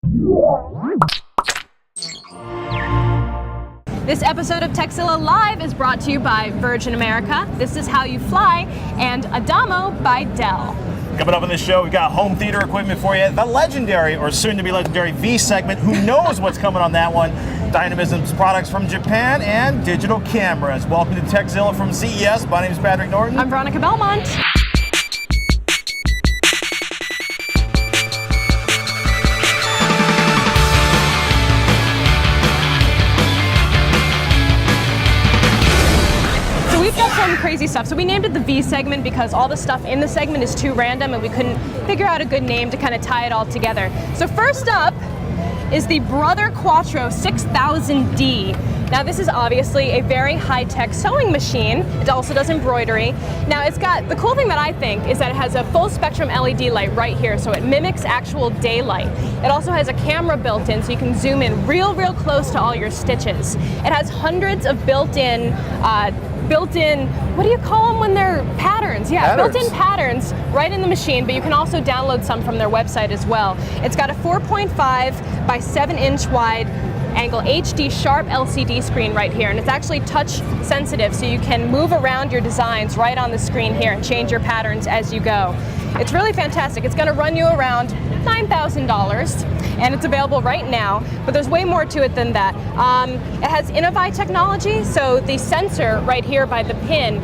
This episode of Tekzilla Live is brought to you by Virgin America, This Is How You Fly, and Adamo by Dell. Coming up on this show, we've got home theater equipment for you. The legendary, or soon-to-be legendary, V segment. Who knows what's coming on that one? Dynamism's products from Japan and digital cameras. Welcome to Tekzilla from CES. My name is Patrick Norton. I'm Veronica Belmont. We've got some crazy stuff. So we named it the V segment because all the stuff in the segment is too random and we couldn't figure out a good name to kind of tie it all together. So first up is the Brother Quattro 6000D. Now this is obviously a very high-tech sewing machine. It also does embroidery. Now it's got, the cool thing that I think is that it has a full spectrum LED light right here, so it mimics actual daylight. It also has a camera built in so you can zoom in real close to all your stitches. It has hundreds of built-in, what do you call them when they're patterns? Yeah, built-in patterns right in the machine, but you can also download some from their website as well. It's got a 4.5 by 7 inch wide angle HD sharp LCD screen right here, and it's actually touch sensitive, so you can move around your designs right on the screen here and change your patterns as you go. It's really fantastic. It's going to run you around $9,000, and it's available right now, but there's way more to it than that. It has Innovi technology, so the sensor right here by the pin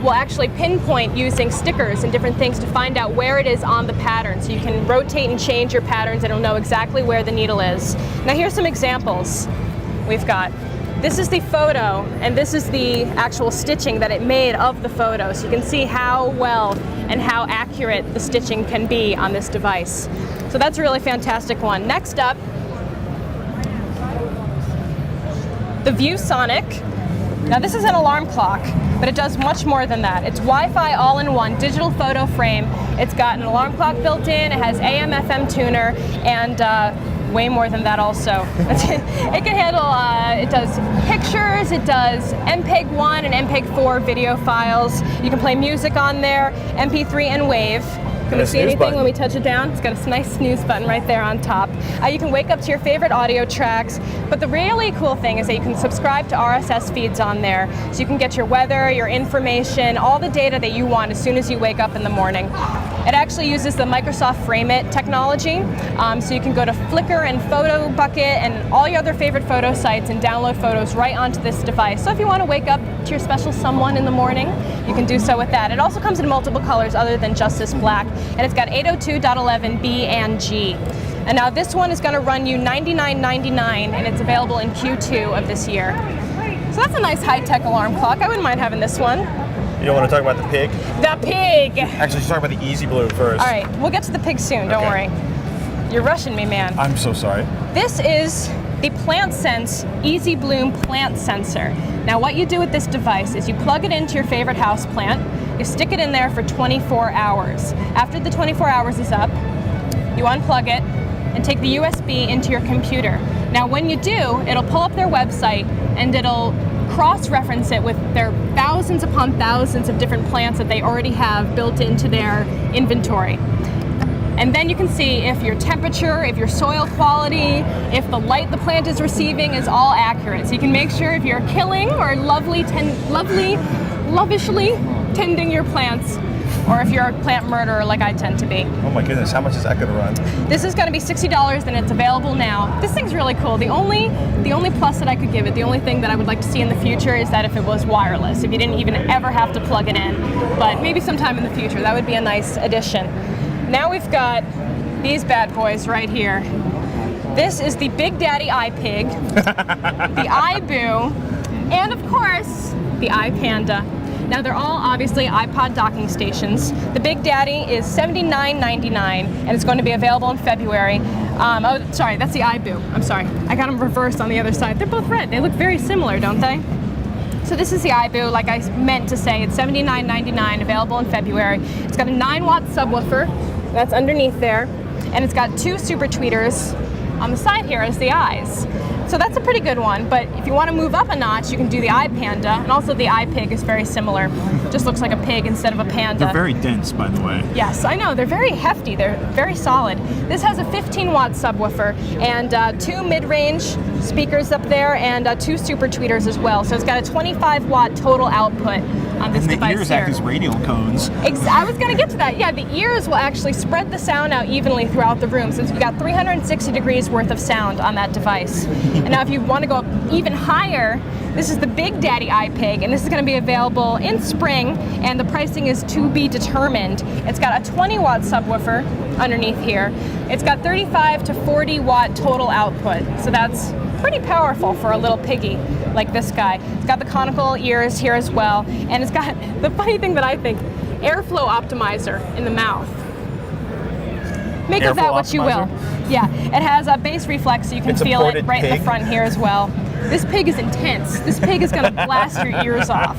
will actually pinpoint using stickers and different things to find out where it is on the pattern. So you can rotate and change your patterns and it'll know exactly where the needle is. Now here's some examples we've got. This is the photo and this is the actual stitching that it made of the photo. So you can see how well and how accurate the stitching can be on this device. So that's a really fantastic one. Next up, the Viewsonic. Now this is an alarm clock, but it does much more than that. It's Wi-Fi all-in-one digital photo frame. It's got an alarm clock built in, it has AM, FM tuner, and way more than that also. It can handle, it does pictures, it does MPEG-1 and MPEG-4 video files. You can play music on there, MP3 and WAV. Can we see anything when we touch it down? It's got a nice snooze button right there on top. You can wake up to your favorite audio tracks, but the really cool thing is that you can subscribe to RSS feeds on there, so you can get your weather, your information, all the data that you want as soon as you wake up in the morning. It actually uses the Microsoft Frame It technology, so you can go to Flickr and Photo Bucket and all your other favorite photo sites and download photos right onto this device. So if you want to wake up to your special someone in the morning, you can do so with that. It also comes in multiple colors other than just this black, and it's got 802.11b and G. And now this one is going to run you $99.99, and it's available in Q2 of this year. So that's a nice high-tech alarm clock. I wouldn't mind having this one. You don't want to talk about the pig? The pig! Actually, let's talk about the Easy Blue first. All right, we'll get to the pig soon, don't worry. You're rushing me, man. I'm so sorry. This is the PlantSense Easy Bloom plant sensor. Now what you do with this device is you plug it into your favorite house plant, you stick it in there for 24 hours. After the 24 hours is up, you unplug it and take the USB into your computer. Now when you do, it'll pull up their website and it'll cross-reference it with their thousands upon thousands of different plants that they already have built into their inventory. And then you can see if your temperature, if your soil quality, if the light the plant is receiving is all accurate. So you can make sure if you're killing or lavishly tending your plants, or if you're a plant murderer like I tend to be. Oh my goodness, how much is that going to run? This is going to be $60 and it's available now. This thing's really cool. The only plus that I could give it, the only thing that I would like to see in the future is that if it was wireless, if you didn't even ever have to plug it in. But maybe sometime in the future, that would be a nice addition. Now we've got these bad boys right here. This is the Big Daddy iPig, the iBoo, and of course, the iPanda. Now they're all obviously iPod docking stations. The Big Daddy is $79.99 and it's going to be available in February. Oh, sorry, that's the iBoo. I'm sorry. I got them reversed on the other side. They're both red. They look very similar, don't they? So this is the iBoo, like I meant to say. It's $79.99, available in February. It's got a 9-watt subwoofer that's underneath there, and it's got 2 super tweeters on the side here as the eyes. So that's a pretty good one, but if you want to move up a notch, you can do the eye panda, and also the eye pig is very similar. Just looks like a pig instead of a panda. They're very dense, by the way. Yes, I know. They're very hefty. They're very solid. This has a 15-watt subwoofer and 2 mid-range speakers up there and 2 super tweeters as well. So it's got a 25-watt total output on this device here. The ears act as radial cones. I was going to get to that. Yeah, the ears will actually spread the sound out evenly throughout the room, since we've got 360 degrees worth of sound on that device. And now if you want to go up even higher, this is the Big Daddy iPig, and this is going to be available in spring, and the pricing is to be determined. It's got a 20-watt subwoofer underneath here. It's got 35 to 40-watt total output, so that's pretty powerful for a little piggy like this guy. It's got the conical ears here as well, and it's got the funny thing that I think, airflow optimizer in the mouth. Make of that what you will. Yeah, it has a bass reflex, so you can feel it right in the front here as well. This pig is intense. This pig is gonna blast your ears off.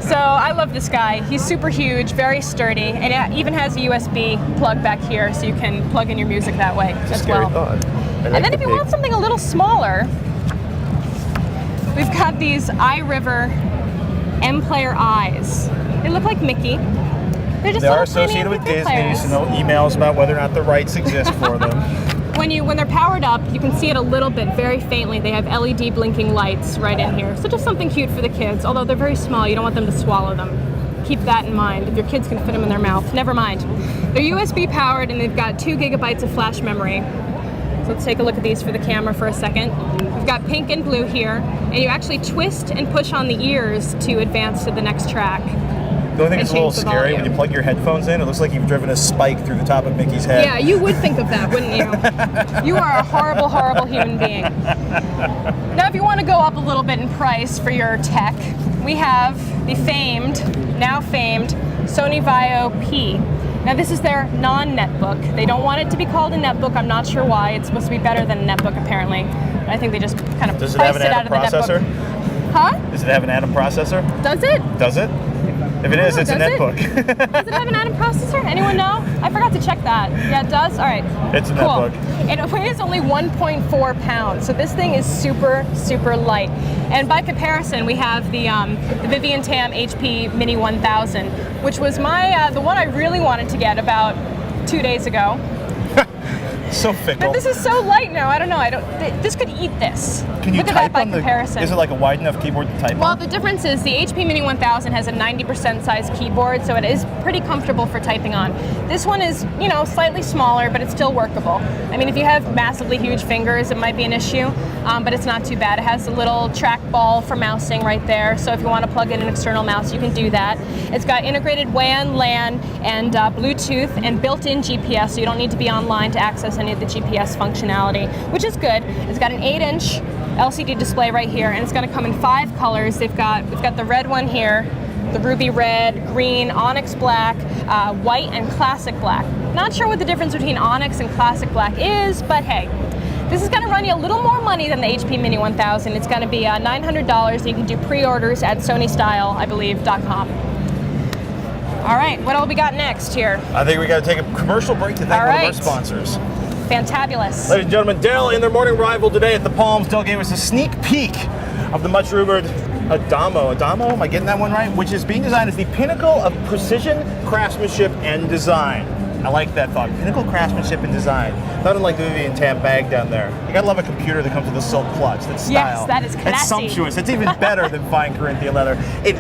So I love this guy. He's super huge, very sturdy, and it even has a USB plug back here, so you can plug in your music that way as well. And then if you want something a little smaller, we've got these iRiver M-Player eyes. They look like Mickey. They're just they are associated with Disney, so no emails about whether or not the rights exist for them. When they're powered up, you can see it a little bit, very faintly. They have LED blinking lights right in here. So just something cute for the kids, although they're very small. You don't want them to swallow them. Keep that in mind. If your kids can fit them in their mouth, never mind. They're USB powered, and they've got 2 gigabytes of flash memory. So let's take a look at these for the camera for a second. We've got pink and blue here, and you actually twist and push on the ears to advance to the next track. The only thing that's a little scary, when you plug your headphones in, it looks like you've driven a spike through the top of Mickey's head. Yeah, you would think of that, wouldn't you? You are a horrible, horrible human being. Now, if you want to go up a little bit in price for your tech, we have the now famed, Sony Vaio P. Now, this is their non-netbook. They don't want it to be called a netbook. I'm not sure why. It's supposed to be better than a netbook, apparently. I think they just kind of priced it out of the netbook. Does it have an Atom processor? Huh? Does it have an Atom processor? Does it? Does it? If it is, it's a netbook. Does it have an Atom processor? Anyone know? I forgot to check that. Yeah, it does? All right. It's a netbook. It weighs only 1.4 pounds, so this thing is super, super light. And by comparison, we have the Vivian Tam HP Mini 1000, which was my the one I really wanted to get about 2 days ago. So fickle. But this is so light now. I don't know. This could eat this. Can you Look at type that by on comparison. Is it like a wide enough keyboard to type on? Well, the difference is the HP Mini 1000 has a 90% size keyboard, so it is pretty comfortable for typing on. This one is, slightly smaller, but it's still workable. I mean, if you have massively huge fingers, it might be an issue, but it's not too bad. It has a little trackball for mousing right there, so if you want to plug in an external mouse, you can do that. It's got integrated WAN, LAN, and Bluetooth, and built-in GPS, so you don't need to be online to access any of the GPS functionality, which is good. It's got an 8-inch LCD display right here, and it's going to come in 5 colors. We've got the red one here, the ruby red, green, onyx black, white, and classic black. Not sure what the difference between onyx and classic black is, but hey, this is going to run you a little more money than the HP Mini 1000. It's going to be $900, and you can do pre-orders at SonyStyle, I believe.com. All right, what all we got next here? I think we got to take a commercial break to thank one of our sponsors. Fantabulous. Ladies and gentlemen, Dell in their morning arrival today at the Palms. Dell gave us a sneak peek of the much rumored Adamo. Adamo, am I getting that one right? Which is being designed as the pinnacle of precision, craftsmanship, and design. I like that thought. Pinnacle craftsmanship and design. Not unlike the Vivian Tam bag down there. You gotta love a computer that comes with a silk clutch. That's style. Yes, that is classy. It's sumptuous. It's even better than fine Corinthian leather. It's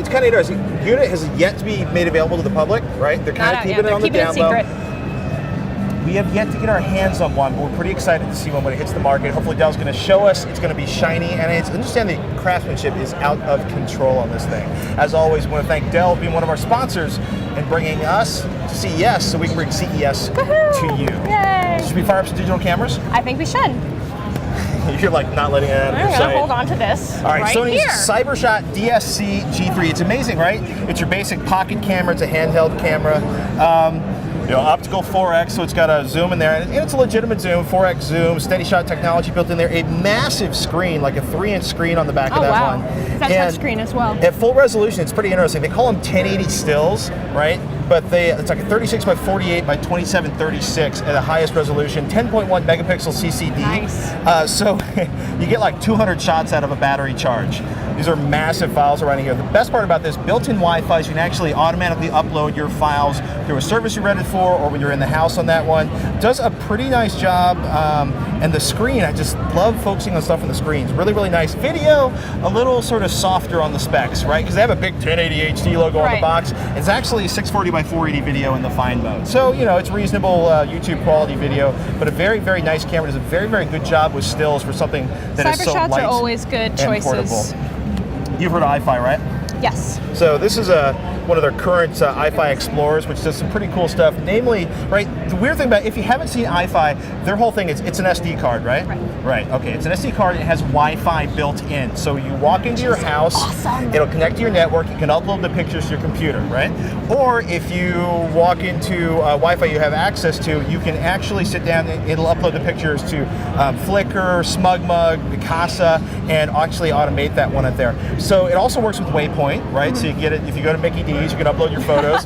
kind of interesting. The unit has yet to be made available to the public, right? They're kind of keeping it on the down low. We have yet to get our hands on one, but we're pretty excited to see one when it hits the market. Hopefully Dell's going to show us. It's going to be shiny, and understand the craftsmanship is out of control on this thing. As always, we want to thank Dell for being one of our sponsors and bringing us to CES so we can bring CES to you. Yay! Should we fire up some digital cameras? I think we should. You're like not letting it out of your sight. I'm going to hold on to this. All right, Sony's here. CyberShot DSC G3. It's amazing, right? It's your basic pocket camera. It's a handheld camera. optical 4X, so it's got a zoom in there, and it's a legitimate zoom, 4X zoom, steady shot technology built in there, a massive screen, like a 3-inch screen on the back of that one. Is that touch screen as well? At full resolution, it's pretty interesting. They call them 1080 stills, right? But it's like a 36 by 48 by 2736 at the highest resolution, 10.1 megapixel CCD. Nice. So you get like 200 shots out of a battery charge. These are massive files running here. The best part about this, built-in Wi-Fi, so you can actually automatically upload your files through a service you rented for, or when you're in the house on that one. Does a pretty nice job. And the screen, I just love focusing on stuff on the screen. It's really, really nice. Video, a little sort of softer on the specs, right? Because they have a big 1080 HD logo on the box. It's actually 640 by 480 video in the fine mode. So, it's reasonable YouTube quality video, but a very, very nice camera. Does a very, very good job with stills for something that is so light Cyber shots are always good choices. You've heard of iFi, right? Yes. So this is one of their current iFi Explorers, which does some pretty cool stuff. Namely, right, the weird thing about, if you haven't seen iFi, their whole thing is it's an SD card, right? Right, okay. It's an SD card, it has Wi-Fi built in. So you walk into your house, it'll connect to your network, you can upload the pictures to your computer, right? Or if you walk into Wi-Fi you have access to, you can actually sit down, it'll upload the pictures to Flickr, SmugMug, Picasa, and actually automate that one up there. So it also works with Waypoint, right? So you get it, if you go to Mickey D's, you can upload your photos.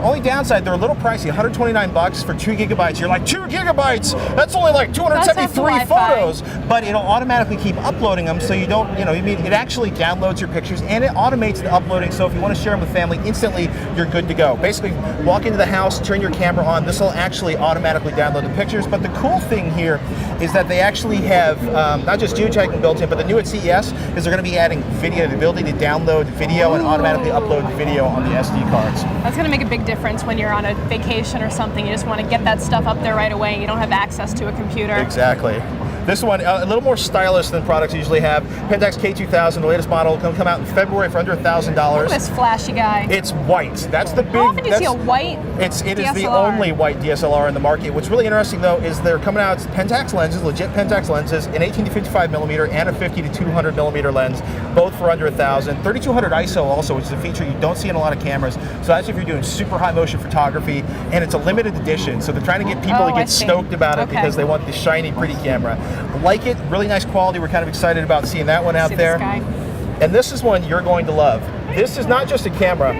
Only downside, they're a little pricey, $129 for 2 gigabytes. You're like, 2 gigabytes? That's only like 273 photos. But it'll automatically keep uploading them, so you don't, it actually downloads your pictures and it automates the uploading, so if you want to share them with family, instantly you're good to go. Basically, walk into the house, turn your camera on, this will actually automatically download the pictures. But the cool thing here is that they actually have not just geotagging built in, but the new at CES is they're going to be adding video, the ability to download video and automatically upload video on the SD cards. That's going to make a big difference when you're on a vacation or something. You just want to get that stuff up there right away and you don't have access to a computer. Exactly. This one, a little more stylish than products usually have. Pentax K2000, the latest model, will come out in February for under $1,000. Look at this flashy guy. It's white. That's the big. How often do you see a white It is the only white DSLR in the market. What's really interesting though is they're coming out Pentax lenses, legit Pentax lenses, an 18 to 55 millimeter and a 50 to 200 millimeter lens, both for under $1,000. 3200 ISO also, which is a feature you don't see in a lot of cameras. So that's if you're doing super high motion photography, and it's a limited edition. So they're trying to get people to get stoked about it because they want the shiny, pretty camera. Like it, really nice quality. We're kind of excited about seeing that one out there. And this is one you're going to love. This is not just a camera,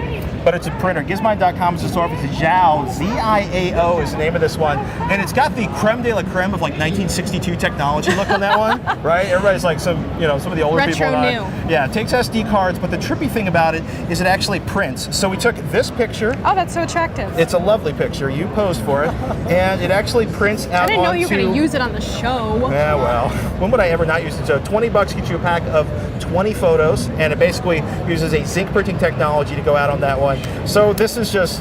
but it's a printer. Gizmine.com is the store. It's a Ziao, Z-I-A-O is the name of this one. And it's got the creme de la creme of like 1962 technology look on that one, right? Everybody's like some of the older people. Retro new. Yeah, it takes SD cards, but the trippy thing about it is it actually prints. So we took this picture. Oh, that's so attractive. It's a lovely picture. You posed for it. And it actually prints out. I didn't know you were going to use it on the show. Yeah, well, when would I ever not use it? So $20 gets you a pack of 20 photos, and it basically uses a zinc printing technology to go out on that one. So this is just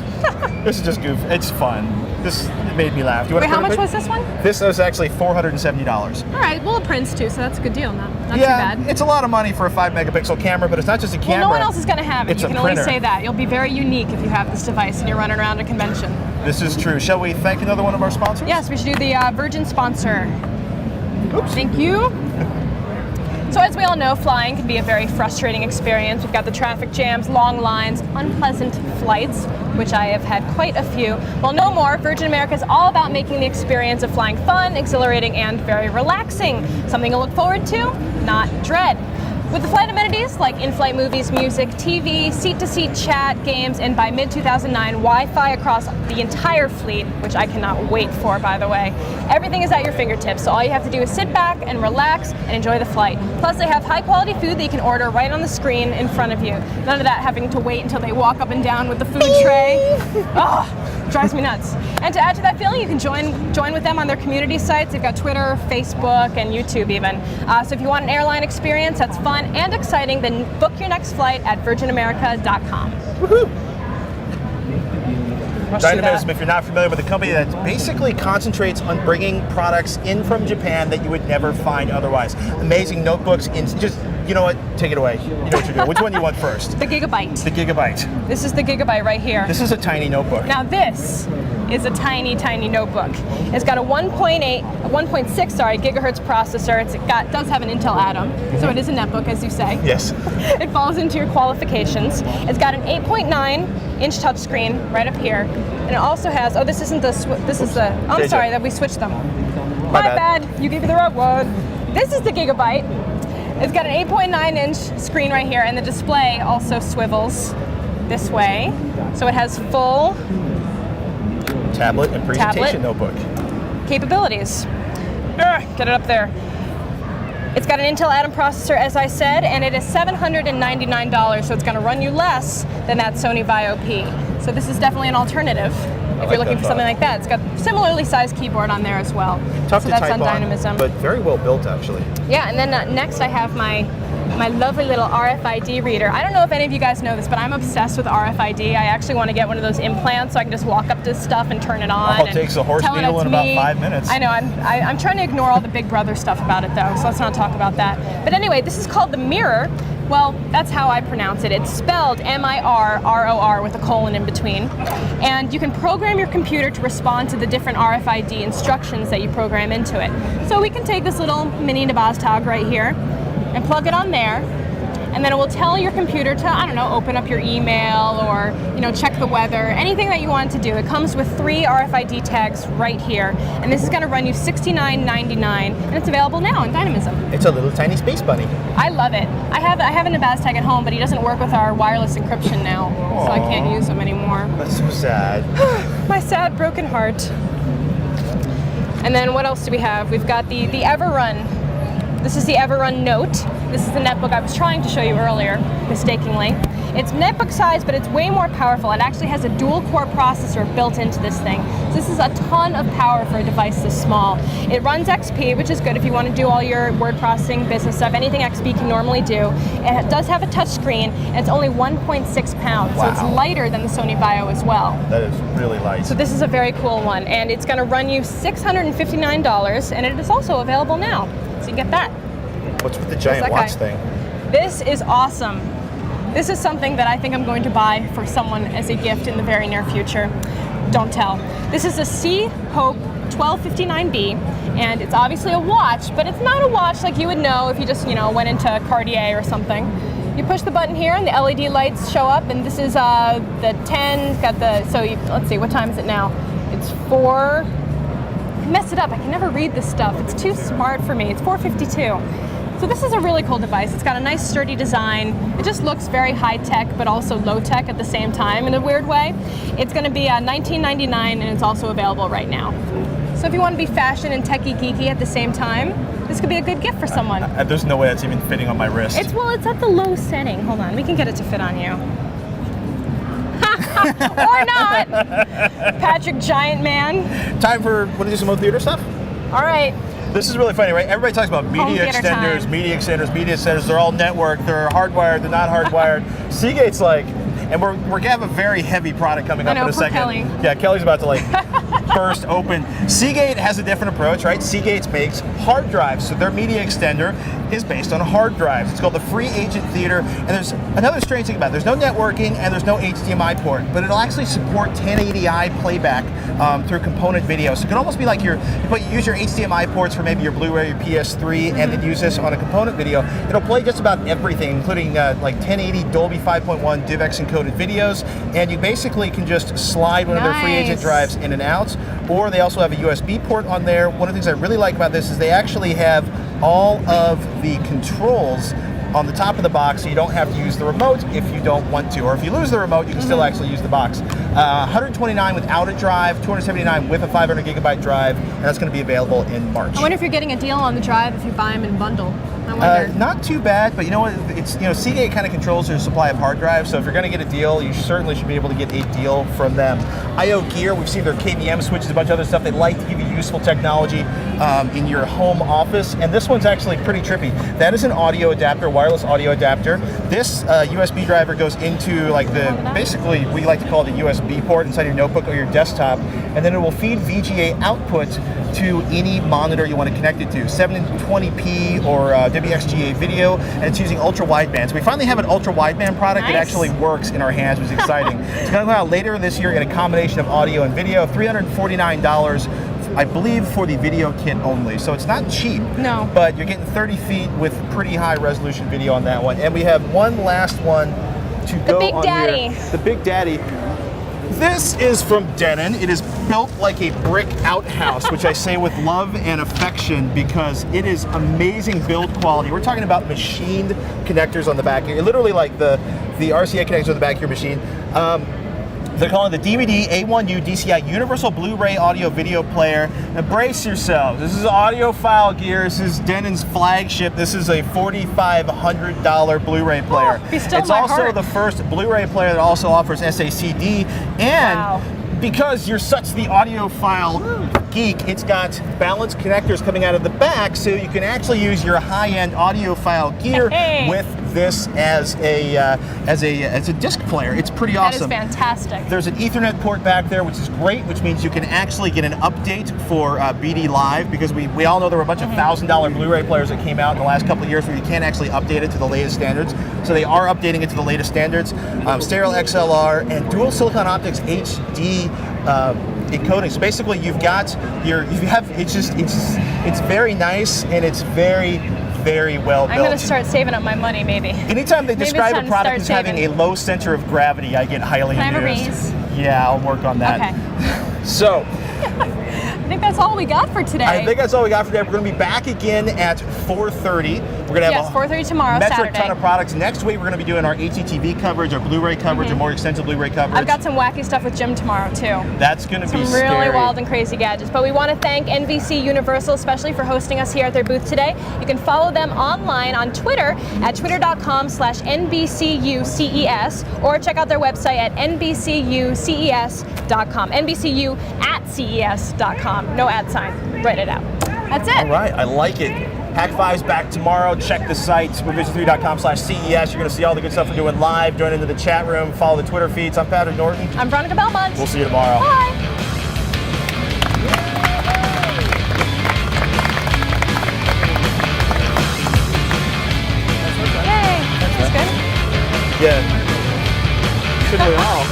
goof. It's fun. This made me laugh. Wait, how much was this one? This was actually $470. All right, well, it prints too, so that's a good deal. Not too bad. It's a lot of money for a 5 megapixel camera, but it's not just a camera. Well, no one else is going to have it. It's you can only say that. You'll be very unique if you have this device and you're running around a convention. This is true. Shall we thank another one of our sponsors? Yes, we should do the Virgin sponsor. Oops. Thank you. So as we all know, flying can be a very frustrating experience. We've got the traffic jams, long lines, unpleasant flights, which I have had quite a few. Well, no more. Virgin America is all about making the experience of flying fun, exhilarating, and very relaxing. Something to look forward to, not dread. With the flight amenities like in-flight movies, music, TV, seat-to-seat chat, games, and by mid-2009, Wi-Fi across the entire fleet, which I cannot wait for, by the way. Everything is at your fingertips, so all you have to do is sit back and relax and enjoy the flight. Plus, they have high-quality food that you can order right on the screen in front of you. None of that having to wait until they walk up and down with the food tray. Oh, drives me nuts. And to add to that feeling, you can join with them on their community sites. They've got Twitter, Facebook, and YouTube even. So if you want an airline experience that's fun and exciting, then book your next flight at virginamerica.com. Woohoo! Dynamism, if you're not familiar with a company that basically concentrates on bringing products in from Japan that you would never find otherwise. Amazing notebooks, you know what, take it away. You know what you're doing. Which one do you want first? The Gigabyte. The Gigabyte. This is the Gigabyte right here. This is a tiny notebook. Now this is a tiny, tiny notebook. It's got a 1.6 gigahertz processor. It does have an Intel Atom, so it is a netbook, as you say. Yes. It falls into your qualifications. It's got an 8.9-inch touchscreen right up here. And it also has, oh, this isn't the, this is the, oh, I'm sorry that we switched them. My bad. You gave me the wrong one. This is the Gigabyte. It's got an 8.9-inch screen right here, and the display also swivels this way. So it has full tablet and presentation notebook capabilities. Get it up there. It's got an Intel Atom processor, as I said, and it is $799, so it's going to run you less than that Sony Vaio P. So this is definitely an alternative if you're looking for something like that. It's got similarly sized keyboard on there as well. Tough so to that's type on Dynamism. but very well built actually. Yeah, and then next I have my lovely little RFID reader. I don't know if any of you guys know this, but I'm obsessed with RFID. I actually want to get one of those implants so I can just walk up to stuff and turn it on. Oh, it takes a horse needle in about 5 minutes. I know, I'm trying to ignore all the Big Brother stuff about it though, so let's not talk about that. But anyway, this is called the Mirror. Well, that's how I pronounce it. It's spelled M-I-R-R-O-R with a colon in between. And you can program your computer to respond to the different RFID instructions that you program into it. So we can take this little mini Nabaztag right here and plug it on there, and then it will tell your computer to, I don't know, open up your email or, check the weather, anything that you want to do. It comes with 3 RFID tags right here, and this is going to run you $69.99, and it's available now in Dynamism. It's a little tiny space bunny. I love it. I have a Nabaztag at home, but he doesn't work with our wireless encryption now, so I can't use him anymore. That's so sad. My sad, broken heart. And then what else do we have? We've got the Everrun. This is the Everrun Note. This is the netbook I was trying to show you earlier, mistakenly. It's netbook size, but it's way more powerful. It actually has a dual-core processor built into this thing. So this is a ton of power for a device this small. It runs XP, which is good if you want to do all your word processing, business stuff, anything XP can normally do. It does have a touch screen, and it's only 1.6 pounds, so it's lighter than the Sony Vaio as well. That is really light. So this is a very cool one, and it's going to run you $659, and it is also available now. So you get that. What's with the giant watch thing? This is awesome. This is something that I think I'm going to buy for someone as a gift in the very near future. Don't tell. This is a C-Hope 1259B, and it's obviously a watch, but it's not a watch like you would know if you just, went into Cartier or something. You push the button here and the LED lights show up, and this is the 10, got the, let's see, what time is it now? It's 4, I messed it up, I can never read this stuff. It's too smart for me. It's 4:52. So this is a really cool device. It's got a nice sturdy design. It just looks very high-tech, but also low-tech at the same time in a weird way. It's gonna be $19.99, and it's also available right now. So if you want to be fashion and techie geeky at the same time, this could be a good gift for someone. There's no way that's even fitting on my wrist. It's at the low setting. Hold on, we can get it to fit on you. Or not. Patrick Giant Man. Time for, want to do some home theater stuff? All right. This is really funny, right? Everybody talks about media extenders, media extenders. They're all networked, they're hardwired, they're not hardwired. Seagate's like, and we're gonna have a very heavy product coming up in a second. Kelly. Yeah, Kelly's about to burst open. Seagate has a different approach, right? Seagate makes hard drives, so their media extender is based on hard drives. It's called the Free Agent Theater, and there's another strange thing about it. There's no networking and there's no HDMI port, but it'll actually support 1080i playback through component video. So it can almost be like you use your HDMI ports for maybe your Blu-ray, your PS3, and then use this on a component video. It'll play just about everything, including like 1080 Dolby 5.1 DivX encoded videos, and you basically can just slide one of their Free Agent drives in and out, or they also have a USB port on there. One of the things I really like about this is they actually have all of the controls on the top of the box, so you don't have to use the remote if you don't want to, or if you lose the remote, you can still actually use the box. 129 without a drive, 279 with a 500 gigabyte drive, and that's going to be available in March. I wonder if you're getting a deal on the drive if you buy them in bundle. I wonder. Not too bad, but you know what? It's Seagate kind of controls their supply of hard drives, so if you're going to get a deal, you certainly should be able to get a deal from them. IO Gear, we've seen their KVM switches, a bunch of other stuff. They like to give you useful technology in your home office, and this one's actually pretty trippy. That is an audio adapter, wireless audio adapter. This USB driver goes into basically we like to call it a USB port inside your notebook or your desktop, and then it will feed VGA output to any monitor you want to connect it to, 720p or WXGA video, and it's using ultra wideband. So we finally have an ultra wideband product that actually works in our hands, which is exciting. It's going to come out later this year in a combination of audio and video, $349, I believe, for the video kit only. So it's not cheap, but you're getting 30 feet with pretty high resolution video on that one. And we have one last one to go on here. The Big Daddy. This is from Denon. It is built like a brick outhouse, which I say with love and affection because it is amazing build quality. We're talking about machined connectors on the back here, literally like the RCA connectors on the back of your machine. They're calling it the DVD A1U DCI Universal Blu-ray Audio Video Player. Now brace yourselves. This is audiophile gear. This is Denon's flagship. This is a $4,500 Blu-ray player. It's also the first Blu-ray player that also offers SACD. And because you're such the audiophile geek, it's got balanced connectors coming out of the back, so you can actually use your high-end audiophile gear with this as a disc player. It's pretty awesome. That is fantastic. There's an Ethernet port back there, which is great, which means you can actually get an update for BD Live, because we all know there were a bunch of $1,000 Blu-ray players that came out in the last couple of years where you can't actually update it to the latest standards. So they are updating it to the latest standards. Stereo XLR and dual silicon optics HD encoding. So basically, it's very nice, and it's very well built. I'm going to start saving up my money, maybe. Anytime they describe a product as having a low center of gravity, I get highly amused. Can I have a raise? Yeah, I'll work on that. Okay. So, I think that's all we got for today. I think that's all we got for today. We're going to be back again at 4:30. We're going to have 4:30 tomorrow, metric Saturday. ton of products. Next week, we're going to be doing our HDTV coverage, our Blu-ray coverage, a more extensive Blu-ray coverage. I've got some wacky stuff with Jim tomorrow, too. That's going to be some really scary. wild and crazy gadgets. But we want to thank NBC Universal, especially for hosting us here at their booth today. You can follow them online on Twitter at twitter.com/NBCUCES, or check out their website at NBCUCES.com. NBCU at CES.com. No ad sign. Write it out. That's it. All right, I like it. Hack 5's back tomorrow. Check the site, revision3.com/CES. You're going to see all the good stuff we're doing live. Join into the chat room. Follow the Twitter feeds. I'm Patrick Norton. I'm Veronica Belmont. We'll see you tomorrow. Bye. Yay. That's good. Yeah. Should we all?